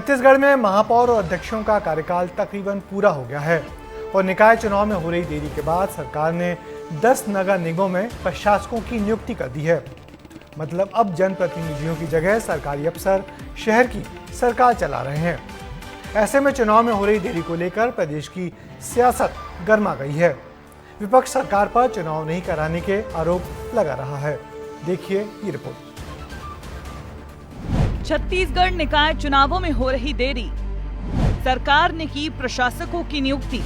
छत्तीसगढ़ में महापौर और अध्यक्षों का कार्यकाल तकरीबन पूरा हो गया है और निकाय चुनाव में हो रही देरी के बाद सरकार ने 10 नगर निगमों में प्रशासकों की नियुक्ति कर दी है। मतलब अब जनप्रतिनिधियों की जगह सरकारी अफसर शहर की सरकार चला रहे हैं। ऐसे में चुनाव में हो रही देरी को लेकर प्रदेश की सियासत गर्मा गई है। विपक्ष सरकार पर चुनाव नहीं कराने के आरोप लगा रहा है। देखिए ये रिपोर्ट। छत्तीसगढ़ निकाय चुनावों में हो रही देरी, सरकार ने की प्रशासकों की नियुक्ति।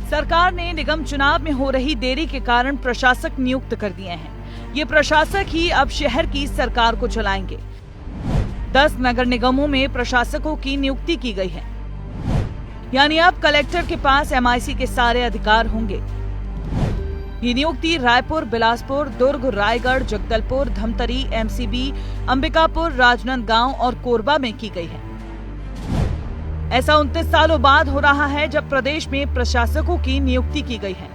सरकार ने निगम चुनाव में हो रही देरी के कारण प्रशासक नियुक्त कर दिए हैं। ये प्रशासक ही अब शहर की सरकार को चलाएंगे। 10 नगर निगमों में प्रशासकों की नियुक्ति की गई है, यानी अब कलेक्टर के पास एमआईसी के सारे अधिकार होंगे। ये नियुक्ति रायपुर, बिलासपुर, दुर्ग, रायगढ़, जगदलपुर, धमतरी, एमसीबी, अंबिकापुर, राजनांदगांव और कोरबा में की गई है। ऐसा 29 सालों बाद हो रहा है जब प्रदेश में प्रशासकों की नियुक्ति की गई है।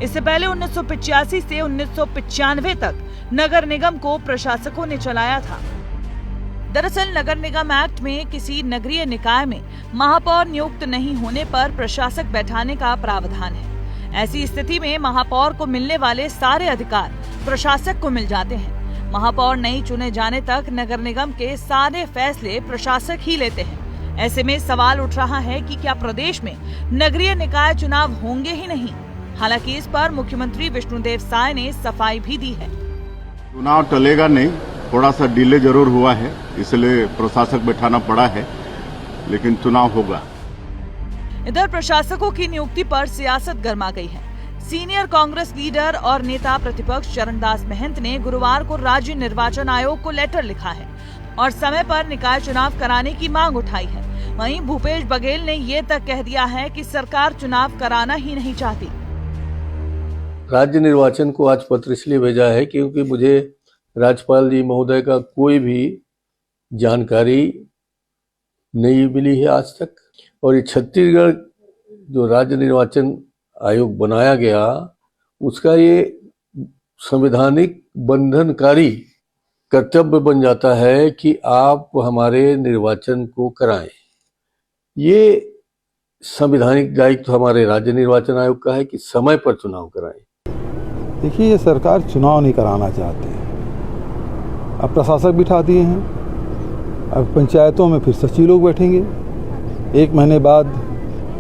इससे पहले 1985 से 1995 तक नगर निगम को प्रशासकों ने चलाया था। दरअसल नगर निगम एक्ट में किसी नगरीय निकाय में महापौर नियुक्त नहीं होने पर प्रशासक बैठाने का प्रावधान है। ऐसी स्थिति में महापौर को मिलने वाले सारे अधिकार प्रशासक को मिल जाते हैं। महापौर नहीं चुने जाने तक नगर निगम के सारे फैसले प्रशासक ही लेते हैं। ऐसे में सवाल उठ रहा है कि क्या प्रदेश में नगरीय निकाय चुनाव होंगे ही नहीं। हालांकि इस पर मुख्यमंत्री विष्णुदेव साय ने सफाई भी दी है। चुनाव टलेगा नहीं, थोड़ा सा डिले जरूर हुआ है, इसलिए प्रशासक बैठाना पड़ा है, लेकिन चुनाव होगा। इधर प्रशासकों की नियुक्ति पर सियासत गर्मा गई है। सीनियर कांग्रेस लीडर और नेता प्रतिपक्ष चरणदास महंत ने गुरुवार को राज्य निर्वाचन आयोग को लेटर लिखा है और समय पर निकाय चुनाव कराने की मांग उठाई है। वहीं भूपेश बघेल ने ये तक कह दिया है कि सरकार चुनाव कराना ही नहीं चाहती। राज्य निर्वाचन को आज पत्र इसलिए भेजा है क्योंकि मुझे राज्यपाल जी महोदय का कोई भी जानकारी नहीं मिली है आज तक। और ये छत्तीसगढ़ जो राज्य निर्वाचन आयोग बनाया गया, उसका ये संवैधानिक बंधनकारी कर्तव्य बन जाता है कि आप हमारे निर्वाचन को कराएं। ये संवैधानिक दायित्व हमारे राज्य निर्वाचन आयोग का है कि समय पर चुनाव कराएं। देखिए, ये सरकार चुनाव नहीं कराना चाहती। अब प्रशासक बिठा दिए हैं, अब पंचायतों में फिर सचिव लोग बैठेंगे। 1 महीने बाद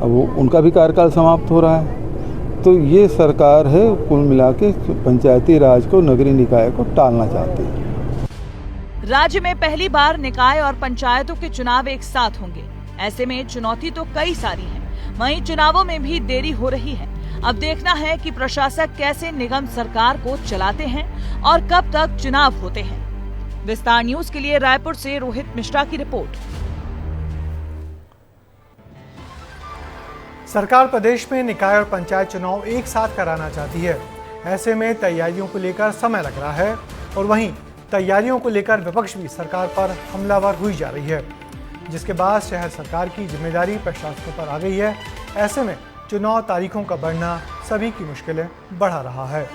अब उनका भी कार्यकाल समाप्त हो रहा है। तो ये सरकार है कुल मिला के पंचायती राज को, नगरीय निकाय को टालना चाहती है। राज्य में पहली बार निकाय और पंचायतों के चुनाव एक साथ होंगे। ऐसे में चुनौती तो कई सारी है, वहीं चुनावों में भी देरी हो रही है। अब देखना है कि प्रशासक कैसे निगम सरकार को चलाते हैं और कब तक चुनाव होते हैं। विस्तार न्यूज के लिए रायपुर से रोहित मिश्रा की रिपोर्ट। सरकार प्रदेश में निकाय और पंचायत चुनाव एक साथ कराना चाहती है। ऐसे में तैयारियों को लेकर समय लग रहा है और वहीं तैयारियों को लेकर विपक्ष भी सरकार पर हमलावर हुई जा रही है, जिसके बाद शहर सरकार की जिम्मेदारी प्रशासकों पर आ गई है। ऐसे में चुनाव तारीखों का बढ़ना सभी की मुश्किलें बढ़ा रहा है।